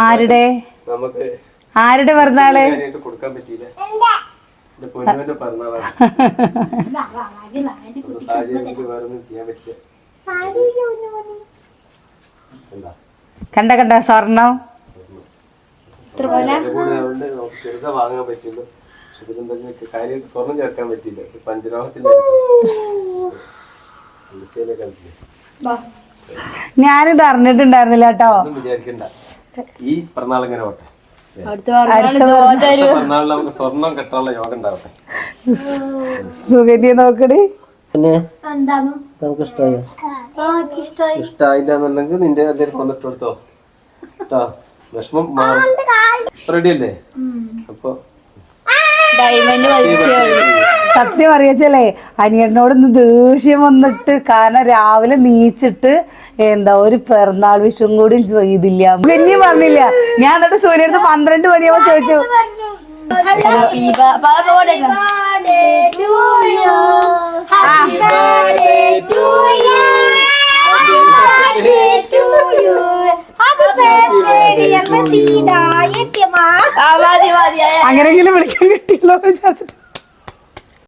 ആരുടെ ആരുടെ പിറന്നാള്? കൊടുക്കാൻ പറ്റിയില്ല. കണ്ട കണ്ട സ്വർണം വാങ്ങാൻ പറ്റുള്ളൂ. കാര്യം സ്വർണം ചേർക്കാൻ പറ്റില്ല. പഞ്ചലോഹത്തിന്റെ ഞാനിത് അറിഞ്ഞിട്ടുണ്ടായിരുന്നില്ല കേട്ടോ. വിചാരിക്കണ്ട, ഈ പിറന്നാളിങ്ങനെ പോട്ടെ. നമുക്ക് സ്വർണം കെട്ടാനുള്ള യോഗം ഉണ്ടാവട്ടെ. സുഗന്യ നോക്കടി. പിന്നെ നമുക്ക് ഇഷ്ടായില്ലെന്നുണ്ടെങ്കിൽ നിന്റെ അതിൽ കൊന്നിട്ട് കൊടുത്തോ കേട്ടോ. വിഷമം മാറും. റെഡി അല്ലേ? അപ്പൊ സത്യം അറിയച്ചല്ലേ, അനിയനോട് ഇന്ന് ദേഷ്യം വന്നിട്ട്. കാരണം രാവിലെ നീച്ചിട്ട് എന്താ ഒരു പിറന്നാൾ വിഷും കൂടി ഇതില്ല. പിന്നെയും പറഞ്ഞില്ല. ഞാൻ എന്നിട്ട് സൂര്യടുത്ത് 12 മണിയാവുമ്പോ ചോദിച്ചു, അങ്ങനെങ്കിലും വിളിക്കാൻ കിട്ടിയല്ലോ വിചാരിച്ചിട്ട്.